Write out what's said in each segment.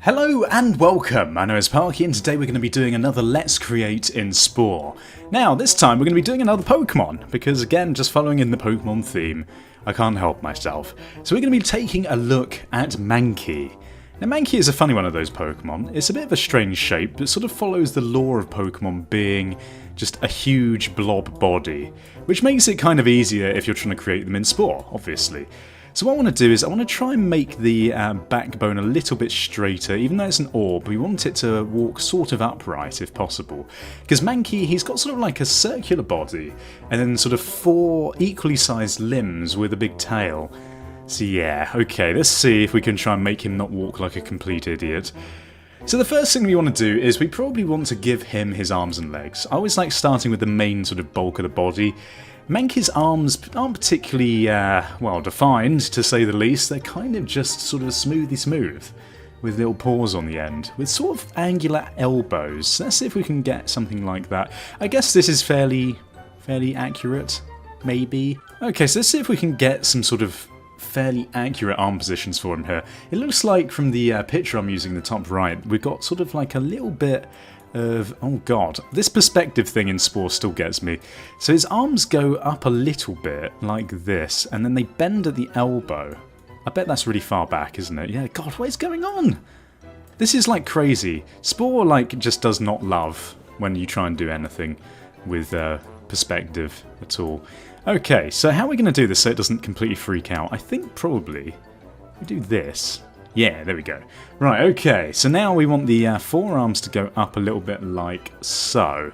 Hello and welcome, my name is Parky and today we're going to be doing another Let's Create in Spore. Now this time we're going to be doing another Pokemon, because again, just following in the Pokemon theme, I can't help myself. So we're going to be taking a look at Mankey. Now Mankey is a funny one of those Pokemon. It's a bit of a strange shape, but sort of follows the lore of Pokemon being just a huge blob body, which makes it kind of easier if you're trying to create them in Spore, obviously. So what I want to do is I want to try and make the backbone a little bit straighter. Even though it's an orb, we want it to walk sort of upright if possible. Because Mankey, he's got sort of like a circular body and then sort of 4 equally sized limbs with a big tail. So yeah, okay, let's see if we can try and make him not walk like a complete idiot. So the first thing we want to do is we probably want to give him his arms and legs. I always like starting with the main sort of bulk of the body. Mankey's arms aren't particularly, well defined, to say the least. They're kind of just sort of smooth, with little paws on the end, with sort of angular elbows. Let's see if we can get something like that. I guess this is fairly accurate, maybe. Okay, so let's see if we can get some sort of fairly accurate arm positions for him here. It looks like from the picture I'm using, the top right, we've got sort of like a little bit of, oh god, this perspective thing in Spore still gets me. So his arms go up a little bit like this, and then they bend at the elbow. I bet that's really far back, isn't it? Yeah, god, what is going on? This is like crazy. Spore like just does not love when you try and do anything with perspective at all. Okay, so how are we going to do this so it doesn't completely freak out? I think probably we do this. Yeah, there we go. Right, okay, so now we want the forearms to go up a little bit like so.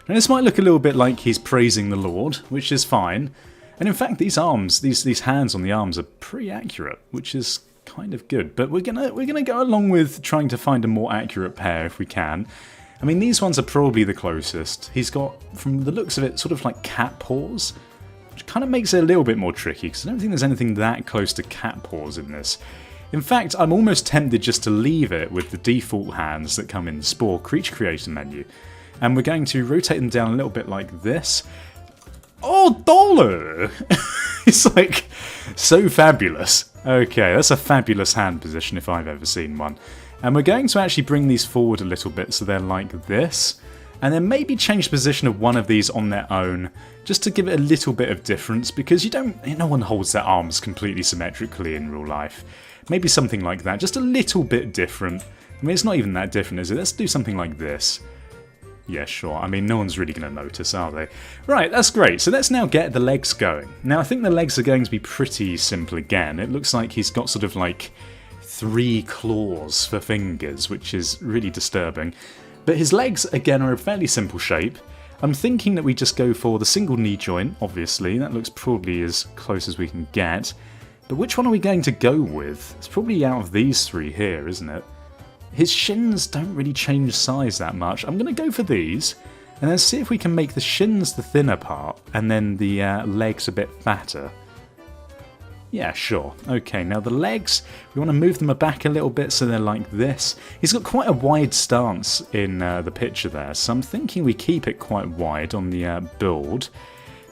Now this might look a little bit like he's praising the Lord, which is fine. And in fact, these arms, these hands on the arms are pretty accurate, which is kind of good. But we're gonna go along with trying to find a more accurate pair if we can. I mean, these ones are probably the closest. He's got, from the looks of it, sort of like cat paws, which kind of makes it a little bit more tricky, because I don't think there's anything that close to cat paws in this. In fact, I'm almost tempted just to leave it with the default hands that come in the Spore Creature Creator menu. And we're going to rotate them down a little bit like this. Oh, dollar! It's like so fabulous. Okay, that's a fabulous hand position if I've ever seen one. And we're going to actually bring these forward a little bit so they're like this. And then maybe change the position of one of these on their own, just to give it a little bit of difference, because no one holds their arms completely symmetrically in real life. Maybe something like that, just a little bit different. I mean, it's not even that different, is it? Let's do something like this. Yeah, sure. I mean, no one's really going to notice, are they? Right, that's great. So let's now get the legs going. Now, I think the legs are going to be pretty simple again. It looks like he's got sort of like 3 claws for fingers, which is really disturbing. But his legs, again, are a fairly simple shape. I'm thinking that we just go for the single knee joint, obviously. That looks probably as close as we can get. But which one are we going to go with? It's probably out of these 3 here, isn't it? His shins don't really change size that much. I'm going to go for these, and then see if we can make the shins the thinner part, and then the legs a bit fatter. Yeah, sure. Okay, now the legs, we want to move them back a little bit so they're like this. He's got quite a wide stance in the picture there, so I'm thinking we keep it quite wide on the build.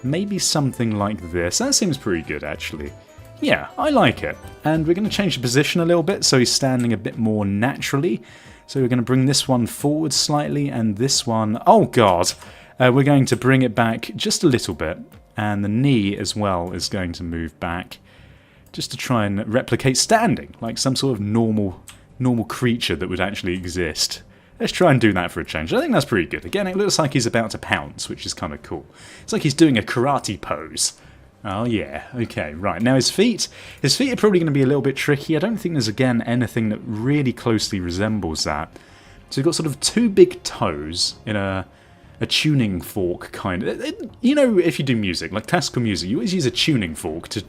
Maybe something like this. That seems pretty good, actually. Yeah, I like it. And we're going to change the position a little bit so he's standing a bit more naturally. So we're going to bring this one forward slightly and this one... Oh god! We're going to bring it back just a little bit. And the knee as well is going to move back. Just to try and replicate standing, like some sort of normal creature that would actually exist. Let's try and do that for a change. I think that's pretty good. Again, it looks like he's about to pounce, which is kind of cool. It's like he's doing a karate pose. Oh yeah, okay, right. Now his feet are probably going to be a little bit tricky. I don't think there's, again, anything that really closely resembles that. So we've got sort of 2 big toes in a tuning fork kind of... You know, if you do music, like classical music, you always use a tuning fork to...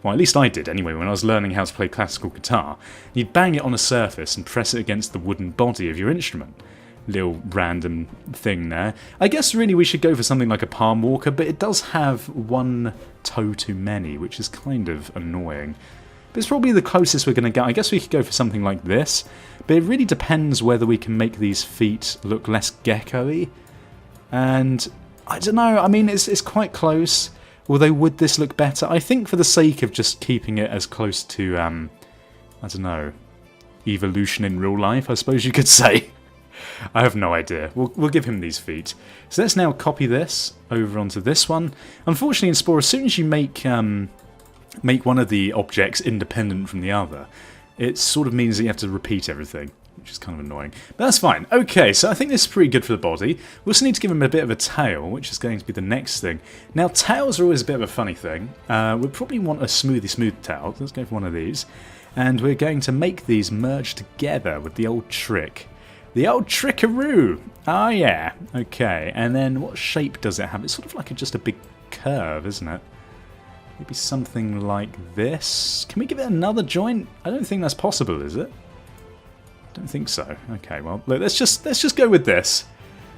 Well, at least I did anyway, when I was learning how to play classical guitar. You'd bang it on a surface and press it against the wooden body of your instrument. Little random thing there. I guess really we should go for something like a palm walker, but it does have 1 toe too many, which is kind of annoying. But it's probably the closest we're going to get. I guess we could go for something like this, but it really depends whether we can make these feet look less gecko-y. And I don't know, I mean, it's quite close. Although, would this look better? I think for the sake of just keeping it as close to, I don't know, evolution in real life, I suppose you could say. I have no idea. We'll give him these feet. So let's now copy this over onto this one. Unfortunately in Spore, as soon as you make one of the objects independent from the other, it sort of means that you have to repeat everything, which is kind of annoying. But that's fine. Okay, so I think this is pretty good for the body. We also need to give him a bit of a tail, which is going to be the next thing. Now, tails are always a bit of a funny thing. We'll probably want a smooth tail. Let's go for one of these. And we're going to make these merge together with the old trick. The old trickaroo! Oh yeah, okay. And then what shape does it have? It's sort of like just a big curve, isn't it? Maybe something like this. Can we give it another joint? I don't think that's possible, is it? Don't think so. Okay, well, look, let's just go with this.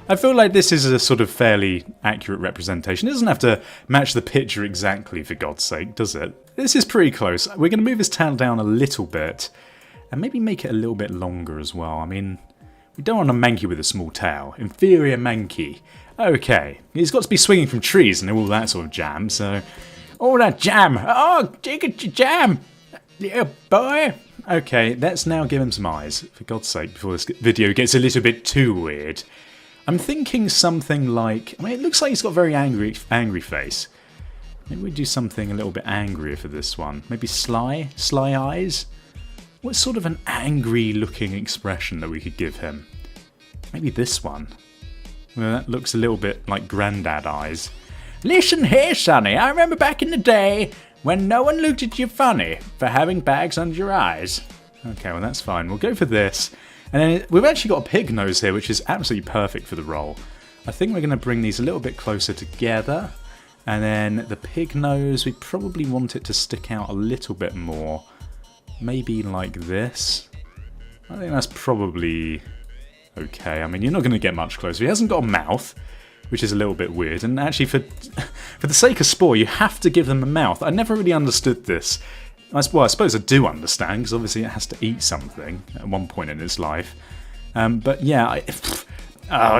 I feel like this is a sort of fairly accurate representation. It doesn't have to match the picture exactly, for God's sake, does it? This is pretty close. We're going to move his tail down a little bit, and maybe make it a little bit longer as well. I mean, we don't want a Mankey with a small tail. Inferior Mankey. Okay, he's got to be swinging from trees and all that sort of jam, so... All that jam! Oh, jam! Yeah, boy! Okay, let's now give him some eyes, for God's sake, before this video gets a little bit too weird. I'm thinking something like... I mean, it looks like he's got a very angry face. Maybe we do something a little bit angrier for this one. Maybe sly eyes? What's sort of an angry-looking expression that we could give him? Maybe this one. Well, that looks a little bit like Grandad eyes. Listen here, Sonny, I remember back in the day when no one looked at you funny for having bags under your eyes. Okay, well that's fine. We'll go for this. And then we've actually got a pig nose here, which is absolutely perfect for the role. I think we're going to bring these a little bit closer together. And then the pig nose, we probably want it to stick out a little bit more. Maybe like this. I think that's probably okay. I mean, you're not going to get much closer. He hasn't got a mouth, which is a little bit weird. And actually, for the sake of Spore, you have to give them a mouth. I never really understood this. Well, I suppose I do understand, because obviously it has to eat something at one point in its life. But yeah,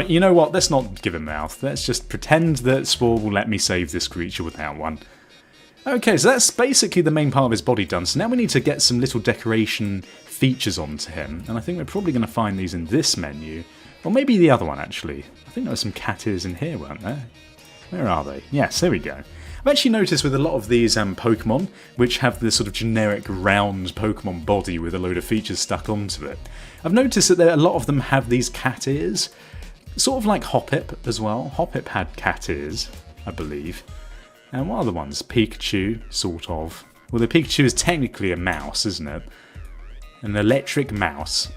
you know what? Let's not give him a mouth. Let's just pretend that Spore will let me save this creature without one. Okay, so that's basically the main part of his body done. So now we need to get some little decoration features onto him. And I think we're probably going to find these in this menu. Or maybe the other one, actually. I think there were some cat ears in here, weren't there? Where are they? Yes, there we go. I've actually noticed with a lot of these Pokemon, which have this sort of generic round Pokemon body with a load of features stuck onto it, I've noticed that a lot of them have these cat ears. Sort of like Hoppip as well. Hoppip had cat ears, I believe. And what other ones? Pikachu, sort of. Well, the Pikachu is technically a mouse, isn't it? An electric mouse.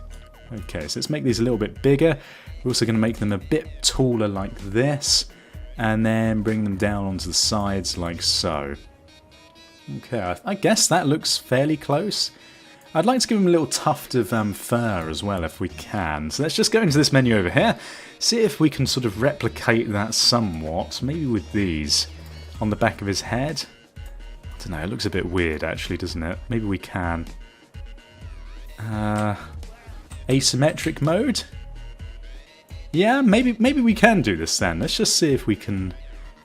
Okay, so let's make these a little bit bigger. We're also going to make them a bit taller like this. And then bring them down onto the sides like so. Okay, I guess that looks fairly close. I'd like to give him a little tuft of fur as well if we can. So let's just go into this menu over here. See if we can sort of replicate that somewhat. Maybe with these on the back of his head. I don't know, it looks a bit weird actually, doesn't it? Maybe we can. Asymmetric mode? Yeah, maybe we can do this then. Let's just see if we can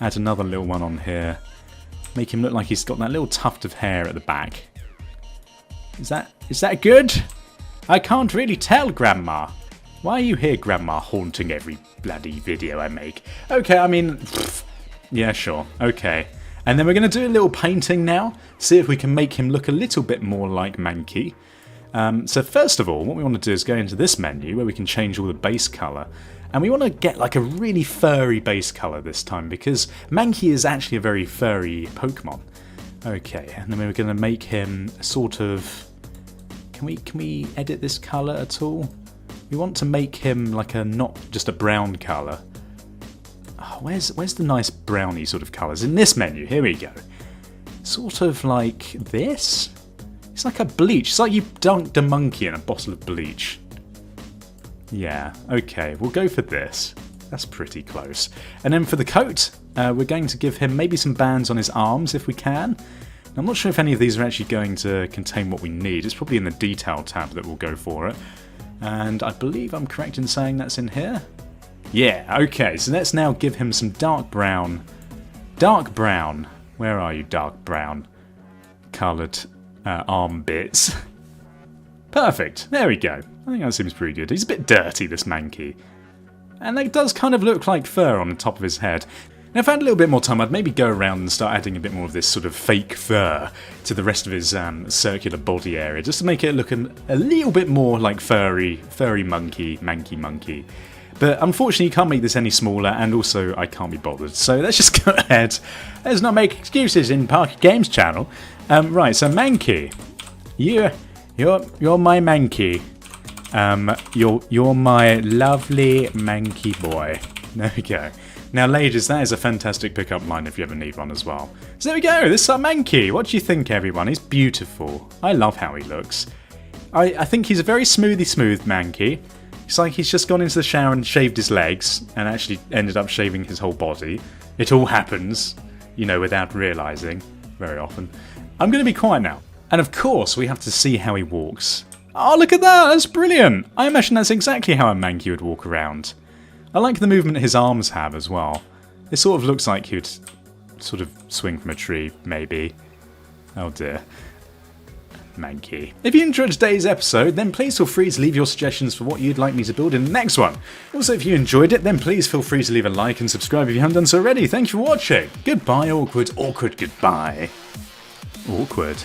add another little one on here. Make him look like he's got that little tuft of hair at the back. Is that good? I can't really tell, Grandma. Why are you here, Grandma, haunting every bloody video I make? Okay, I mean... yeah, sure. Okay. And then we're going to do a little painting now. See if we can make him look a little bit more like Mankey. So first of all, what we want to do is go into this menu where we can change all the base colour. And we want to get like a really furry base colour this time, because Mankey is actually a very furry Pokemon. Okay, and then we're going to make him a sort of... Can we edit this colour at all? We want to make him like a, not just a brown colour. Oh, where's the nice browny sort of colours? In this menu, here we go. Sort of like this? It's like a bleach. It's like you dunked a monkey in a bottle of bleach. Yeah, okay, we'll go for this. That's pretty close. And then for the coat, we're going to give him maybe some bands on his arms if we can. I'm not sure if any of these are actually going to contain what we need. It's probably in the detail tab that we'll go for it. And I believe I'm correct in saying that's in here. Yeah, okay, so let's now give him some dark brown. Dark brown. Where are you, dark brown? Coloured arm bits. Perfect. There we go. I think that seems pretty good. He's a bit dirty, this Mankey. And it does kind of look like fur on the top of his head. Now, if I had a little bit more time, I'd maybe go around and start adding a bit more of this sort of fake fur to the rest of his circular body area, just to make it look a little bit more like furry monkey. But unfortunately, you can't make this any smaller, and also I can't be bothered. So let's just go ahead. Let's not make excuses in ParkyGames channel. Right, so Mankey, you're my Mankey. You're my lovely Mankey boy. There we go. Now, ladies, that is a fantastic pickup line if you ever need one as well. So there we go, this is our Mankey. What do you think, everyone? He's beautiful. I love how he looks. I think he's a very smooth Mankey. It's like he's just gone into the shower and shaved his legs, and actually ended up shaving his whole body. It all happens, you know, without realising, very often. I'm going to be quiet now. And of course, we have to see how he walks. Oh, look at that, that's brilliant! I imagine that's exactly how a Mankey would walk around. I like the movement his arms have as well. It sort of looks like he would sort of swing from a tree, maybe. Oh dear. Mankey. If you enjoyed today's episode, then please feel free to leave your suggestions for what you'd like me to build in the next one. Also, if you enjoyed it, then please feel free to leave a like and subscribe if you haven't done so already. Thank you for watching. Goodbye, awkward, goodbye. Awkward.